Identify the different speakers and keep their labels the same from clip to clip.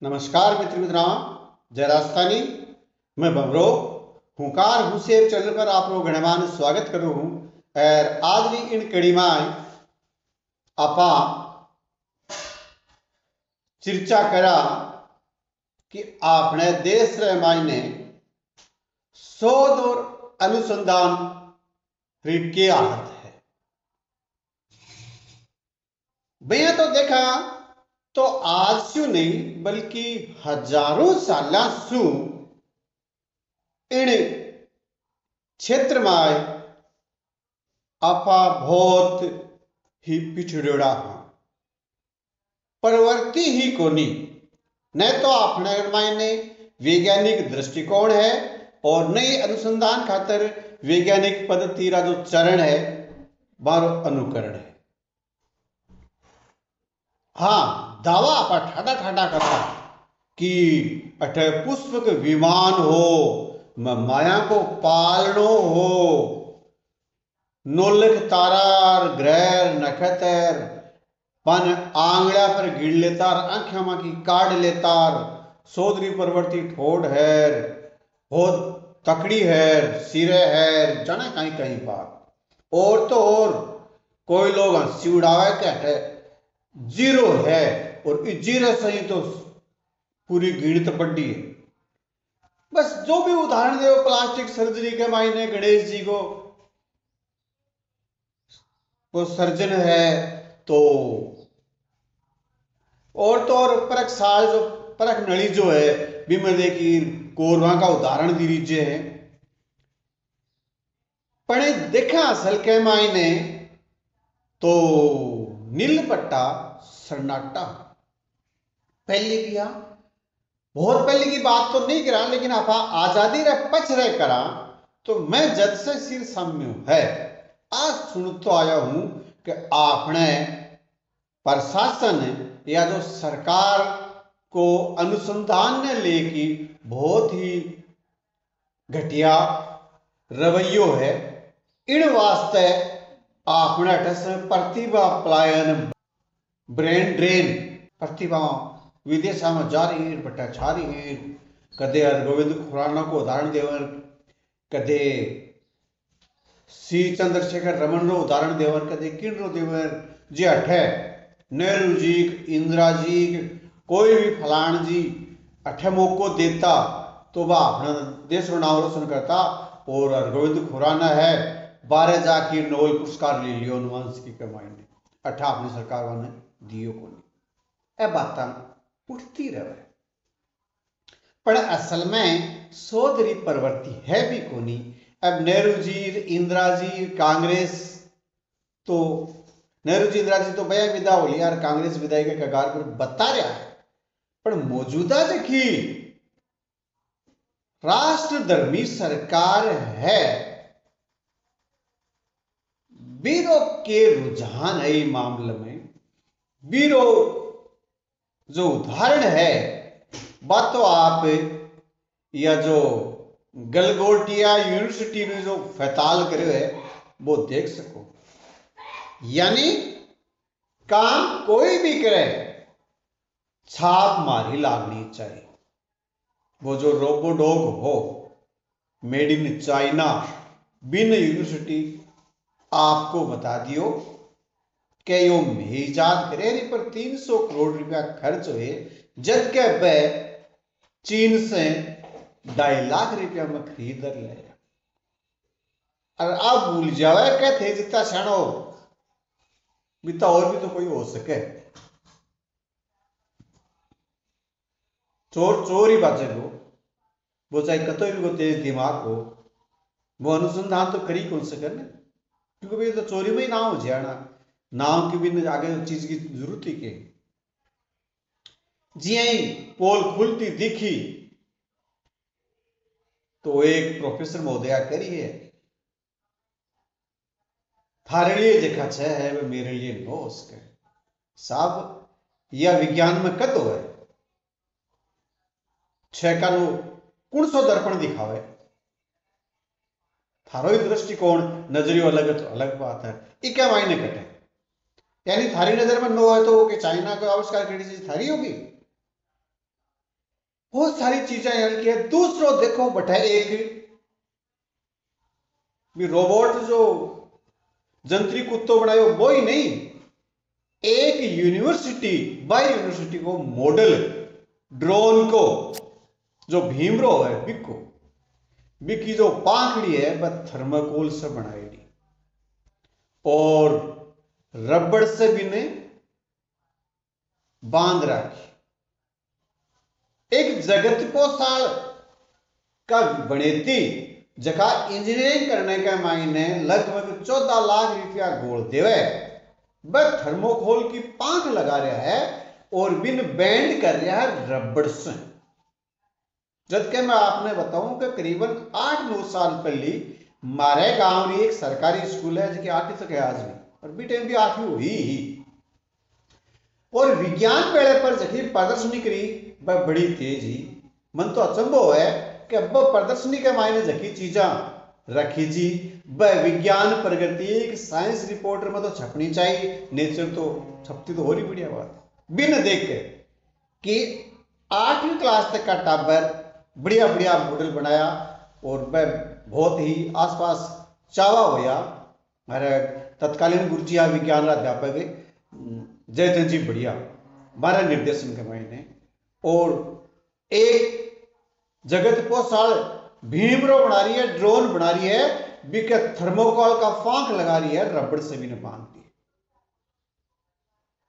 Speaker 1: नमस्कार मित्र मित्रां, जय राजस्थानी। मैं बमरो हुकार हुसेर चैनल पर आप लोग गणमान स्वागत करो हूँ। और आज भी इन कड़ी में आपा चर्चा करा कि आपने देश रे मायने शोध और अनुसंधान री क्या अर्थ है। भैया तो देखा तो आज सु नहीं बल्कि हजारों साल सु इन क्षेत्र में आपा बहुत ही पिछड़ोड़ा हाँ, प्रवृत्ति ही कोनी। न तो अपने मायने वैज्ञानिक दृष्टिकोण है और नई अनुसंधान खातर वैज्ञानिक पद्धति का जो चरण है बारो अनुकरण है। हाँ, दावा आपा ठाडा ठाडा करता कि अठे पुष्पक विमान हो, माया को पालनो हो, नौलख तारार ग्रह नक्षत्र पन आंगड़ा पर गिर लेतार, आंखें मां की काट लेतार, सोदरी परवर्ती ठोड है, बहुत तकड़ी है, सिरे है, जाने कहीं कहीं बात। और तो और कोई लोग हंसी उड़ावे कहते जीरो है और इस जीरो से ही तो पूरी गिणत बढ़ी है। बस जो भी उदाहरण दे प्लास्टिक सर्जरी के मायने गणेश जी को वो सर्जन है तो और परख साल जो परख नली जो है बीमे देखी कोरवा का उदाहरण दी लीजिए है। पढ़े देखा असल के मायने तो नील पट्टा सन्नाटा पहले किया, बहुत पहले की बात तो नहीं करा, लेकिन आप आजादी रे पछ रहे करा तो मैं जद से सिर साम्य है आज सुन तो आया हूं कि आपने प्रशासन या जो सरकार को अनुसंधान ने लेके बहुत ही घटिया रवैयो है। इन वास्ते आपने प्रतिभा पलायन, ब्रेन ड्रेन, प्रतिभा विदेशा में जा रही है, बटा छा रही है। कदे गोविंद खुराना को उदाहरण देवर, कदे सी चंद्रशेखर रमन रो उदाहरण देवर, कदे किन रो देवर जी अठे नेहरू जी, इंदिरा जी, कोई भी फलान जी अठे मौको देता तो वह अपना देश रो नाम रोशन करता। और गोविंद खुराना है बारह जाके नोबेल पुरस्कार ले लियो अनुवांशिकी के मायने, अठा अपनी सरकार वाने दियो को नहीं। ए बात उठती रहे पर असल में सोदरी प्रवृत्ति है भी कोनी। अब नेहरू जी, इंदिरा जी, कांग्रेस तो नेहरू जी, इंदिरा जी तो भैया विदा हो लिया और कांग्रेस विदाई के कगार पर बता रहा है। पर मौजूदा देखी राष्ट्रधर्मी सरकार है, बीरो के रुझान है मामले में, बीरो जो उदाहरण है बात तो आप या जो गलगोटिया यूनिवर्सिटी में जो फैताल करे है वो देख सको। यानी काम कोई भी करे छाप मारी लागनी चाहिए। वो जो रोबोडॉग हो मेड इन चाइना बिन यूनिवर्सिटी आपको बता दियो कि यो इजाद करे नहीं पर 300 करोड़ रुपया खर्च हुए, जब के वे चीन से 2.5 लाख रुपया में खरीद ले। और आप भूल जावे कहते जितना क्षण हो बीता और भी तो कोई हो सके। चोर चोर ही बाजे वो चाहे कतई भी को तेज दिमाग हो, वो अनुसंधान तो करी कौन सके ना, क्योंकि भाई तो चोरी में ही ना हो जाना, नाम की भी आगे चीज की जरूरत ही के। जी पोल खुलती दिखी तो एक प्रोफेसर महोदया करी है थारे लिए देखा छे है वो मेरे लिए नो उसके साहब यह विज्ञान में कत हो है छह का नो कौन सो दर्पण दिखावे, थारो ही दृष्टिकोण नजरियो अलग है तो अलग बात है। इके मायने कटे यानी थारी नजर में नो है तो कि चाइना का आविष्कार करी चीज थारी होगी। बहुत सारी चीजें हल्की है। दूसरो देखो बटा एक भी रोबोट जो जंत्री कुत्तो बनायो वो ही नहीं, एक यूनिवर्सिटी बाय यूनिवर्सिटी को मॉडल ड्रोन को जो भीमरो है बिको बिकी जो पाखड़ी है वह थर्माकोल से बनाएगी और रबड़ से भी ने बांध रखी। एक जगत को साल का बनेती जगह इंजीनियरिंग करने के मायने लगभग 14 लाख रुपया गोल देवे, वह थर्मोकोल की पांख लगा रहा है और बिन बैंड कर रहा है रबड़ से। जबकि मैं आपने बताऊं कि करीबन 8-9 साल पहले हमारे गांव में एक सरकारी स्कूल है जिसकी 8वीं तक है आज भी, और बी टाइम भी 8वीं हुई ही, और विज्ञान मेले पर जखी प्रदर्शनी करी वह बड़ी तेज ही। मन तो अचंभव है कि अब प्रदर्शनी के मायने जखी चीजा रखी जी वह विज्ञान प्रगति एक साइंस रिपोर्टर में तो छपनी चाहिए, नेचर तो छपती तो हो रही बढ़िया बात बिन देख के कि 8वीं क्लास तक का टाबर बढ़िया बढ़िया मॉडल बनाया और वह बहुत ही आसपास चावा होया। हमारे तत्कालीन गुरुजी विज्ञान अध्यापक जयचंद जी बढ़िया हमारे निर्देशन के मायने, और एक जगत को साल भीमरो बना रही है, ड्रोन बना रही है, बिके थर्मोकोल का फांक लगा रही है, रबड़ से भी ने बांधती है।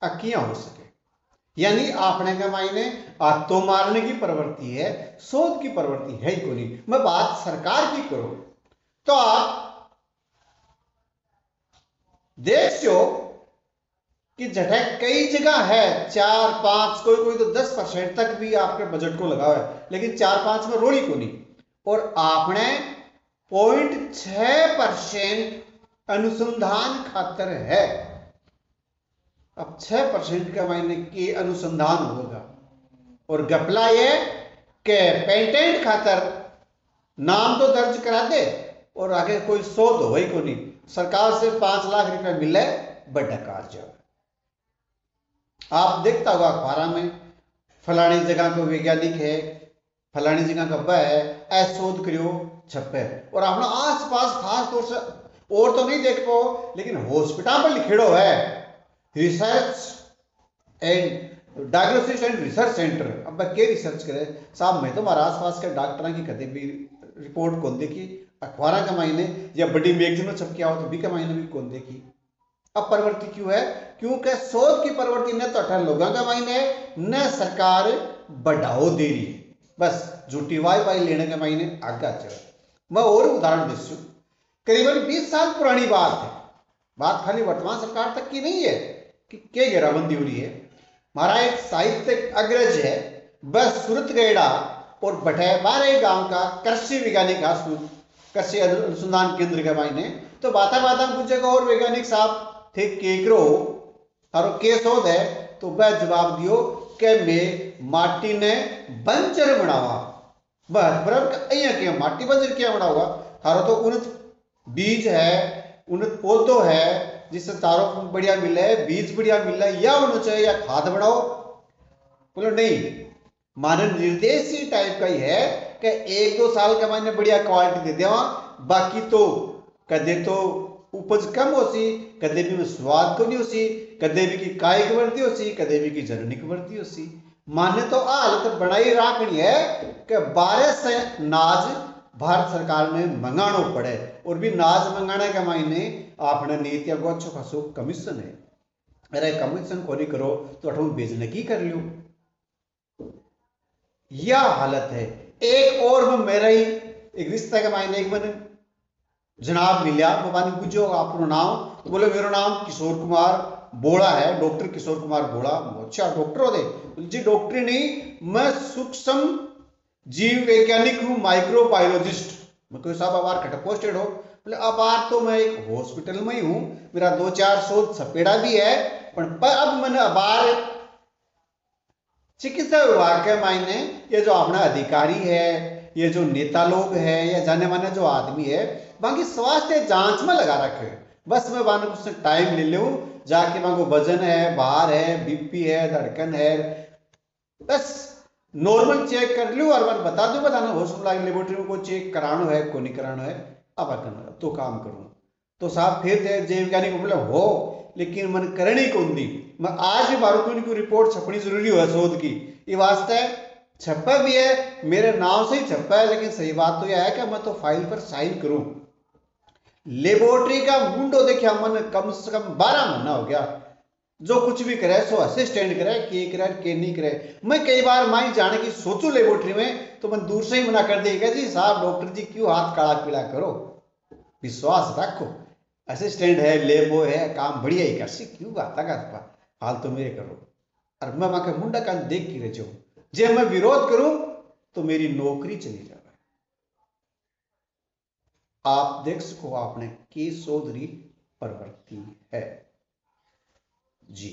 Speaker 1: अकिया हो सके यानी आपने के मायने आत्तो मारने की प्रवृत्ति है, शोध की प्रवृत्ति है ही को नहीं। मैं बात सरकार की करो तो आप देखो कि जगह कई जगह है 4-5 कोई कोई तो 10% तक भी आपके बजट को लगा है, लेकिन 4-5 में रोड़ी को नहीं, और आपने 0.6% अनुसंधान खातर है। अब 6% का मायने के अनुसंधान होगा और गपला ये कि पेटेंट खातर नाम तो दर्ज करा दे और आगे कोई शोध हो ही को नहीं, सरकार से 5 लाख रुपए मिले बड़ा कार्य। आप देखता होगा अखबार में फलानी जगह को वैज्ञानिक है, फलानी जगह का वह है, ऐसा शोध करियो छपे, और अपना आस पास खास तौर से और तो नहीं देख पाओ लेकिन हॉस्पिटल पर लिखेड़ो है research and diagnosis and research centre. अब क्या रिसर्च करे साहब, मैं तो हमारे आसपास के डॉक्टर की कदे भी रिपोर्ट कौन देखी, अखबार का मायने या बड़ी मैगजीन में छपके आओ तो भी का मायने भी कौन देखी। अब प्रवृत्ति क्यों है? क्योंकि शोध की प्रवृत्ति न तो 18 लोगों का मायने न सरकार बढ़ाओ दे रही, बस झूठी वाई लेने के मायने आगे चल। मैं और उदाहरण देती हूँ, करीबन 20 साल पुरानी बात है, बात खाली वर्तमान सरकार तक की नहीं है कि क्या घेराबंदी हो रही है। हमारा एक साहित्य अग्रज है बस सूरत गैड़ा और बठे बारे गांव का कृषि वैज्ञानिक कृषि अनुसंधान केंद्र के मायने, तो बाता बाता पूछेगा और वैज्ञानिक साहब थे केकरो और के शोध है, तो वह जवाब दियो कि मैं माटी ने बंजर बनावा, माटी बंजर क्या बनाओगा, थारो तो उन्नत बीज है, उन्नत पौधो है जिससे तारो बढ़िया मिले, बीज बढ़िया मिले, या होना चाहिए या खाद बनाओ। बोलो नहीं, माने निर्देश ही टाइप का ही है कि 1-2 साल का माने बढ़िया क्वालिटी दे देवा, बाकी तो कदे तो उपज कम हो सी, कदे भी स्वाद को नहीं हो सी, कदे भी की कायक वर्ती हो सी, कदे भी की जननिक वर्ती हो सी। माने तो हालत बनाई राखनी है कि 12 से नाज भारत सरकार ने मंगानो पड़े, और भी नाज मंगाने के मायने आपने नीतिया को अच्छो खासो कमीशन है, अरे कमीशन को नहीं करो तो अठो बेचने की कर लियो, यह हालत है। एक और मेरा ही एक रिश्ता के मायने एक मैंने जनाब मिलिया, मैं पूछो आपको नाम, तो बोले मेरा नाम किशोर कुमार बोड़ा है, डॉक्टर किशोर कुमार बोड़ा। अच्छा डॉक्टर हो दे जी? डॉक्टरी नहीं, मैं सूक्ष्म जीव वैज्ञानिक हूँ, माइक्रोबायोलॉजिस्ट। मैं कोई साहब अबार खट पोस्टेड हो? बोले अबार तो मैं एक हॉस्पिटल में ही हूँ, मेरा 2-4 शोध सपेड़ा भी है, पर अब मैंने अबार चिकित्सा विभाग के मायने ये जो अपना अधिकारी है, ये जो नेता लोग है या जाने माने जो आदमी है, बाकी स्वास्थ्य जांच में लगा रखे, बस मैं बाने उससे टाइम ले लूं जाके, बाको वजन है, बाहर है, बीपी है, धड़कन है, बस नॉर्मल चेक कर लूँ और मैं बता दूँ बताना हॉस्पिटल लेबोरेटरी में को चेक करानो है को नहीं करानो है अब करना तो काम करूँ तो साहब फिर थे जय वैज्ञानिक बोले हो लेकिन मन करनी कौन दी मैं आज भी मारू क्यों की रिपोर्ट छपनी जरूरी हो शोध की ये वास्ते छपा भी है मेरे नाम से ही छपा है लेकिन सही बात तो यह है कि मैं तो फाइल पर साइन करूं लेबोरेटरी का मुंडो देखा मन कम से कम 12 महीना हो गया जो कुछ भी करे सो असिस्टेंट करे के नहीं करे मैं कई बार माई जाने की सोचू लेबोरेटरी में तो मैं दूर से ही मना कर देगा जी साहब डॉक्टर जी क्यों हाथ काला पीला करो विश्वास रखो असिस्टेंट है लेबो है काम बढ़िया ही कर सी क्यों बात का हाल तो मेरे करो और मैं वहां के मुंडा का देख के रह जाऊं जब मैं विरोध करूं तो मेरी नौकरी चली जाए आप देख सको आपने की चौधरी प्रवृत्ति है जी।